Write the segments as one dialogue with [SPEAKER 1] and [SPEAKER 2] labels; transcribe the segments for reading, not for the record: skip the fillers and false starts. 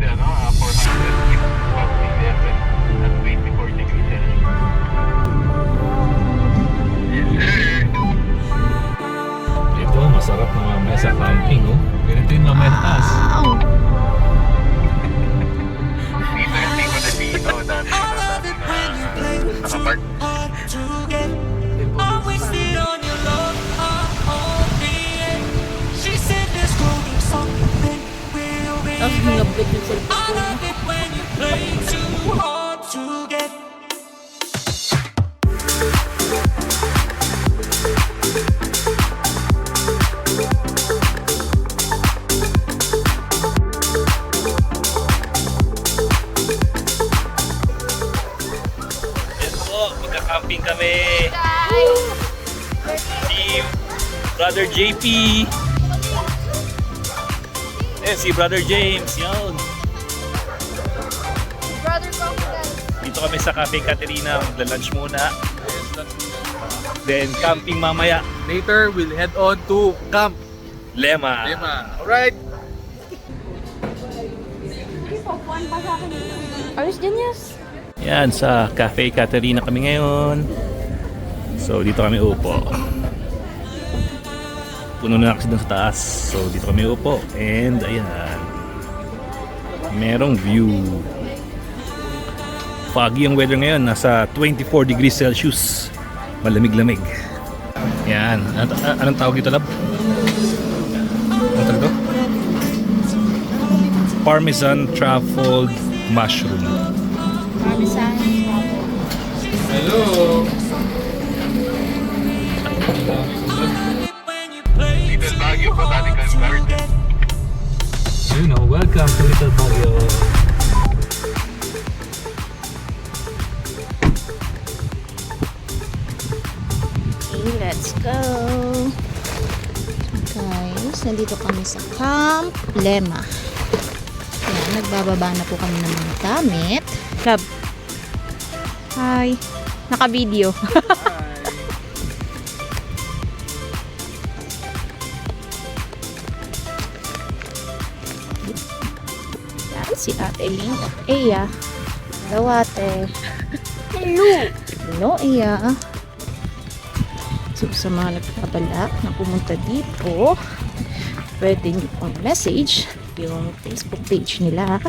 [SPEAKER 1] Ito, masarap na mamaya sa camping, oh. Ganito yung mamaya na taas.
[SPEAKER 2] Dito yung tiko na dito. Dati na nakapark.
[SPEAKER 3] Ang hinabit yung cellphone ko.
[SPEAKER 1] Yan po, magka-camping kami. Si Brother JP. Eh, si Brother James, yun.
[SPEAKER 3] Brother Coleman.
[SPEAKER 1] Dito kami sa Cafe Caterina, magla-lunch muna. Then camping mamaya.
[SPEAKER 4] Later, we'll head on to Camp
[SPEAKER 1] Lema.
[SPEAKER 4] Lema. Alright!
[SPEAKER 3] Ayos din, yes.
[SPEAKER 1] Yan, sa Cafe Caterina kami ngayon. So, dito kami upo. Puno na kasi dun sa taas. So, dito kami upo. And, ayan. Merong view. Foggy ang weather ngayon. Nasa 24 degrees Celsius. Malamig-lamig. Yan. Anong tawag ito, lab? Anong tawag ito? Parmesan truffled mushroom.
[SPEAKER 3] Parmesan.
[SPEAKER 4] Hello!
[SPEAKER 2] Little Baguio Botanical Garden.
[SPEAKER 1] You know, welcome to Little Baguio.
[SPEAKER 3] Okay, let's go. Guys, nandito kami sa Camp Lema. Yan, nagbababa na po kami ng mga gamit. Club. Hi. Naka-video. Yan, si Ate Ling at Eya. Hello, Ate. Hello. Hello, Eya. So, sa mga nagpabalak na pumunta dito, pwede nyo pong message yung Facebook page nila.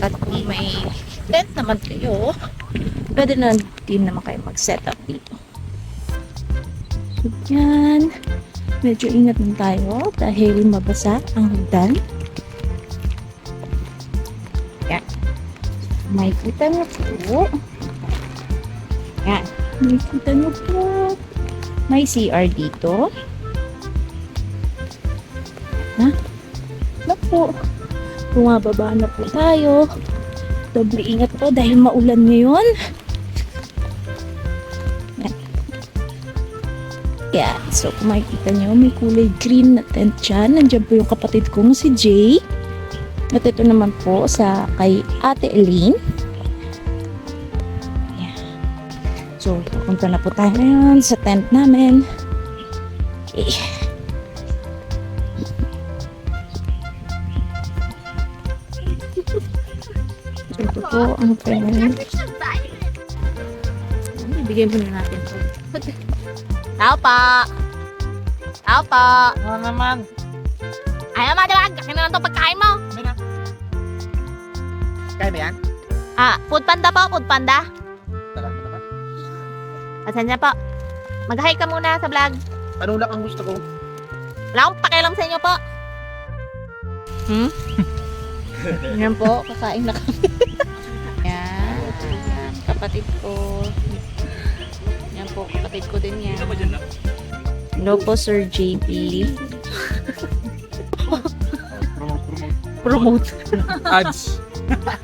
[SPEAKER 3] At kung may tent naman kayo, pwede na din naman kayo mag-set up dito. So, yan. Medyo ingat lang tayo dahil mabasa ang hagdan. Yan. May kita nyo po. Yan. Makikita nyo po. May CR dito. Ha? Naku. Bumababa na po tayo. Doble ingat po dahil maulan ngayon. Yan. Yan. So, kung makikita nyo, may kulay green na tent dyan. Nandiyan po yung kapatid kong si Jay. At ito naman po sa kay Ate Eileen. So, pupunta na po tayo ngayon sa tent namin. Okay. So, ito po ang tent. Ibigay mo na natin ito. Tao pa! Tao pa!
[SPEAKER 4] Ano naman?
[SPEAKER 3] Ayaw madalag! Kasi na lang ito pagkain mo!
[SPEAKER 4] Kaya ba yan?
[SPEAKER 3] Ah, food panda po, food panda.
[SPEAKER 4] Talaga naman.
[SPEAKER 3] Asan niya po? Mag-hi ka muna sa vlog.
[SPEAKER 4] Ano lang ang gusto ko?
[SPEAKER 3] Wala akong pakialam sa inyo po. Yan po, kakain na kami. Yan. Yan, kapatid ko. Yan po, kapatid ko din yan. Hello po, Sir JP. Promote.
[SPEAKER 4] Ads.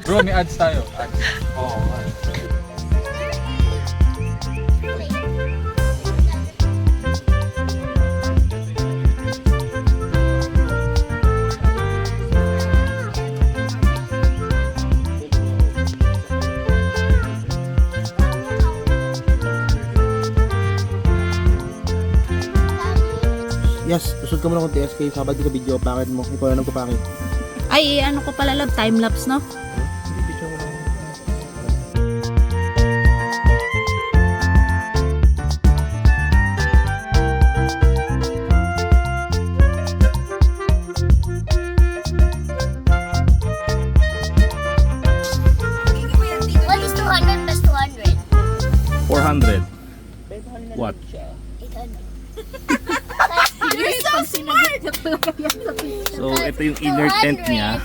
[SPEAKER 4] Bro, may ads tayo. Ads. Oo.
[SPEAKER 5] Yes, usod ka mo ng TSK, sabad ka video, pakit mo, ikaw na nagpapakit.
[SPEAKER 3] Ay, ano ko pala love, time-lapse, no?
[SPEAKER 5] What is 200 plus 200?
[SPEAKER 1] 400. What?
[SPEAKER 5] 800.
[SPEAKER 3] You're so smart!
[SPEAKER 1] So, ito yung inner tent niya.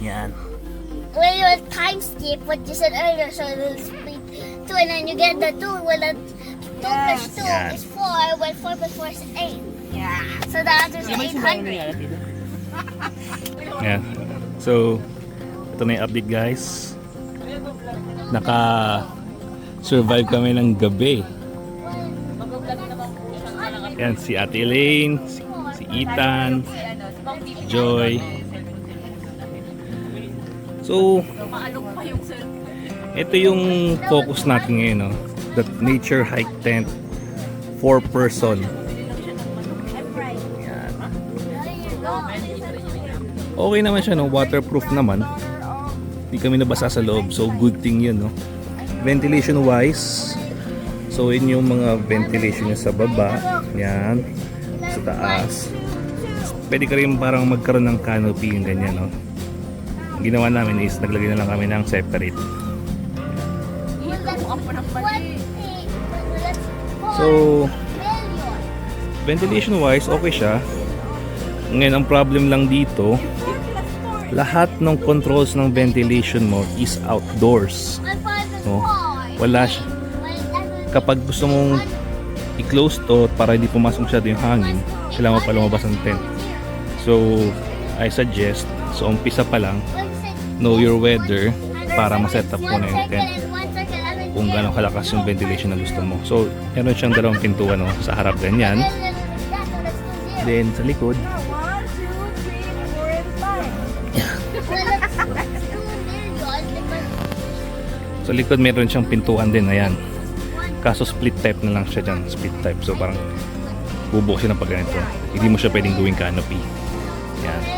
[SPEAKER 1] Yan.
[SPEAKER 5] When you time skip what you said earlier, so it'll split 2 and then you get the 2. Well, the 2 plus 2
[SPEAKER 1] Yeah.
[SPEAKER 5] is 4. Well, 4 plus 4 is 8. Yeah. So the answer is 800.
[SPEAKER 1] Yan. So, ito na yung update guys. Naka-survive kami ng gabi. Yan, si Ate Elaine, si Ethan, Joy. So, ito yung focus natin ngayon, no? The nature hike tent, 4-person. Yan. Okay naman siya, no? Waterproof naman. Hindi kami nabasa sa loob, so good thing yun, no? Ventilation wise, so yun yung mga ventilation niya sa baba, yan, sa taas. Pwede ka rin parang magkaroon ng canopy yung ganyan, no? Ang ginawa namin is naglagay na lang kami ng separate. So, ventilation wise, okay siya. Ngayon, ang problem lang dito, lahat ng controls ng ventilation mo is outdoors. No? Wala siya. Kapag gusto mong i-close to para hindi pumasok masyado yung hangin, kailangan mo pa lumabas ng tent. So, I suggest, so umpisa pa lang, know your weather para ma-set up mo na yung tent kung gano'ng kalakas yung ventilation na gusto mo. So, meron siyang dalawang pintuan, no? Sa harap ganyan, then sa likod sa likod meron siyang pintuan din, ayan. Kaso split type na lang siya dyan, split type. So parang bubuo siya ng pag ganito. Hindi mo siya pwedeng gawing canopy. Yan.